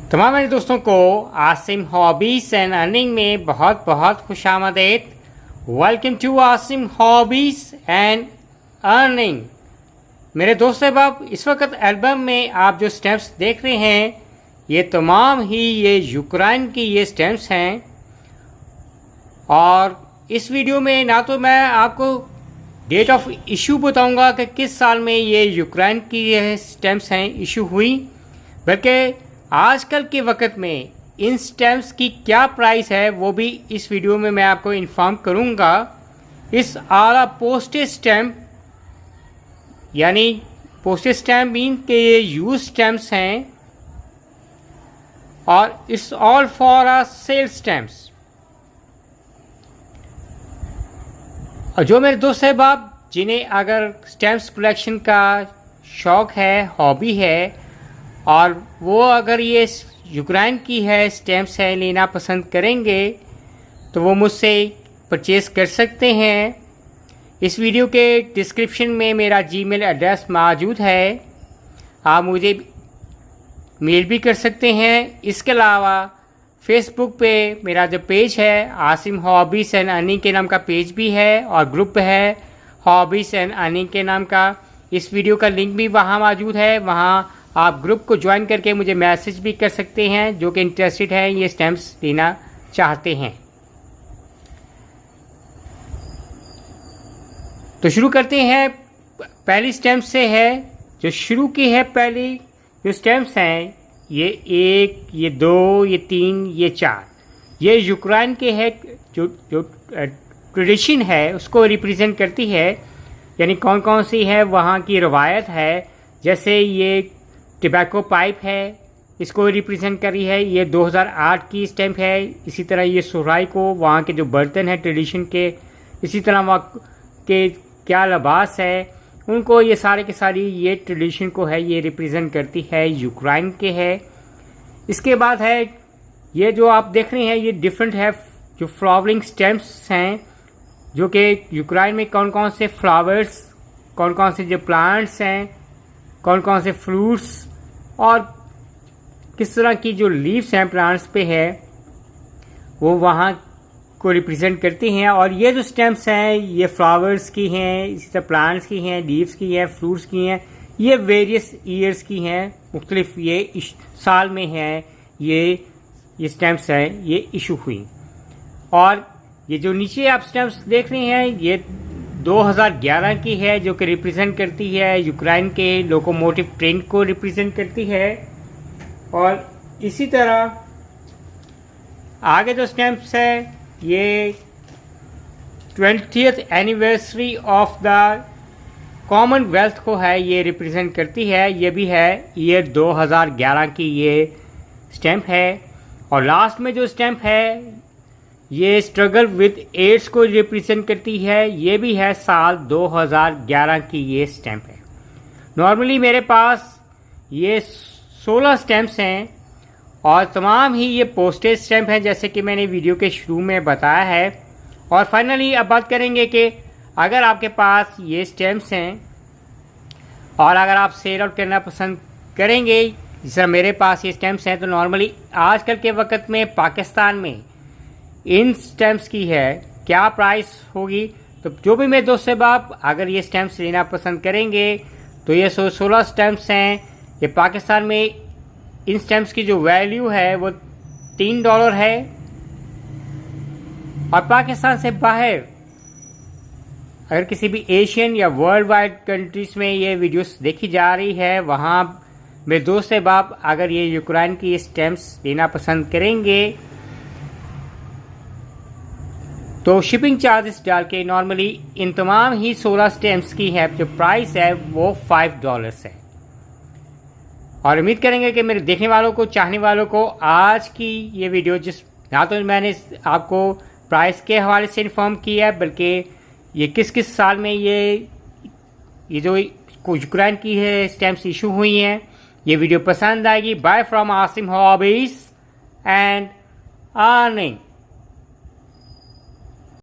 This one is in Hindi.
तमाम मेरे दोस्तों को आसिम हॉबीज एंड अर्निंग में बहुत बहुत खुशामदीद। Welcome to Asim hobbies and earning. मेरे दोस्त साहब, इस वक्त एल्बम में आप जो स्टैम्प्स देख रहे हैं ये तमाम ही ये यूक्रेन की ये स्टैम्प्स हैं। और इस वीडियो में ना तो मैं आपको डेट ऑफ इशू बताऊंगा कि किस साल में ये यूक्रेन की ये स्टैम्प्स हैं इशू हुई, बल्कि आजकल के वक्त में इन स्टैम्प्स की क्या प्राइस है वो भी इस वीडियो में मैं आपको इन्फॉर्म करूंगा। इस आला पोस्टेज स्टैम्प यानी पोस्टेज स्टैम्प मीन के ये यूज स्टैम्प्स हैं और it's all for a sale stamps. और जो मेरे दोस्त साहब आप जिन्हें अगर स्टैम्प्स कलेक्शन का शौक़ है, हॉबी है, और वो अगर ये यूक्रेन की है स्टैम्प्स है लेना पसंद करेंगे तो वो मुझसे परचेज़ कर सकते हैं। इस वीडियो के डिस्क्रिप्शन में मेरा जीमेल एड्रेस मौजूद है, आप मुझे मेल भी कर सकते हैं। इसके अलावा फेसबुक पे मेरा जो पेज है आसिम हॉबीज एंड अर्निंग के नाम का पेज भी है और ग्रुप है हॉबीज एंड अर्निंग के नाम का। इस वीडियो का लिंक भी वहाँ मौजूद है, वहाँ आप ग्रुप को ज्वाइन करके मुझे मैसेज भी कर सकते हैं जो कि इंटरेस्टेड हैं ये स्टैम्प्स लेना चाहते हैं। तो शुरू करते हैं। पहली स्टैम्प से है जो शुरू की है। पहली जो स्टैम्प्स हैं ये 1, ये 2, ये 3, ये 4, ये यूक्रेन के है। जो ट्रेडिशन है उसको रिप्रेजेंट करती है, यानी कौन कौन सी है वहाँ की रवायत है। जैसे ये टबैको पाइप है, इसको रिप्रेजेंट करी है, ये 2008 की स्टैम्प है। इसी तरह ये सुराई को वहाँ के जो बर्तन हैं ट्रेडिशन के, इसी तरह वहाँ के क्या लिबास है उनको, ये सारे के सारी ये ट्रेडिशन को है ये रिप्रेजेंट करती है, यूक्रेन के है। इसके बाद है ये जो आप देख रहे हैं ये डिफरेंट है जो फ्लावरिंग स्टैम्प्स हैं, जो कि यूक्रेन में कौन कौन से फ्लावर्स, कौन कौन से जो प्लांट्स हैं, कौन कौन से फ्रूट्स और किस तरह की जो लीव्स हैं प्लांट्स पे है वो वहाँ को रिप्रेजेंट करती हैं। और ये जो स्टेम्स हैं ये फ्लावर्स की हैं, इसी तरह प्लांट्स की हैं, लीव्स की हैं, फ्रूट्स की हैं। ये वेरियस ईयर्स की हैं, मुख्तलिफ ये इस साल में हैं ये स्टेम्प्स हैं ये इशू हुई। और ये जो नीचे आप स्टेम्प्स देख रहे हैं ये 2011 की है, जो कि रिप्रेजेंट करती है यूक्रेन के लोकोमोटिव ट्रेन को रिप्रेजेंट करती है। और इसी तरह आगे जो स्टैम्प्स है ये 20th anniversary of the Commonwealth को है ये रिप्रेजेंट करती है। ये भी है ईयर 2011 की ये स्टैम्प है। और लास्ट में जो स्टैम्प है ये स्ट्रगल विद एड्स को रिप्रेजेंट करती है, ये भी है साल 2011 की ये स्टैम्प है। नॉर्मली मेरे पास ये 16 स्टैम्प्स हैं और तमाम ही ये पोस्टेज स्टैम्प हैं, जैसे कि मैंने वीडियो के शुरू में बताया है। और फाइनली अब बात करेंगे कि अगर आपके पास ये स्टैम्प्स हैं और अगर आप सेल आउट करना पसंद करेंगे, जिस तरह मेरे पास ये स्टैम्प्स हैं, तो नॉर्मली आजकल के वक्त में पाकिस्तान में इन स्टैम्प्स की है क्या प्राइस होगी। तो जो भी मेरे दोस्त साहब आप अगर ये स्टैम्प्स लेना पसंद करेंगे तो ये 16 स्टैम्प्स हैं। ये पाकिस्तान में इन स्टैम्प्स की जो वैल्यू है वो $3 है। और पाकिस्तान से बाहर अगर किसी भी एशियन या वर्ल्ड वाइड कंट्रीज में ये वीडियोस देखी जा रही है, वहाँ मेरे दोस्त साहब आप अगर ये यूक्रेन की स्टैम्प्स लेना पसंद करेंगे तो शिपिंग चार्जेस डाल के नॉर्मली इन तमाम ही 16 स्टैम्प्स की है जो प्राइस है वो $5 है। और उम्मीद करेंगे कि मेरे देखने वालों को, चाहने वालों को आज की ये वीडियो जिस ना तो मैंने आपको प्राइस के हवाले से इन्फॉर्म किया है, बल्कि ये किस किस साल में ये जो यूक्रेन की है स्टैम्प्स इशू हुई हैं, ये वीडियो पसंद आएगी। Bye from Asim hobbies and earning.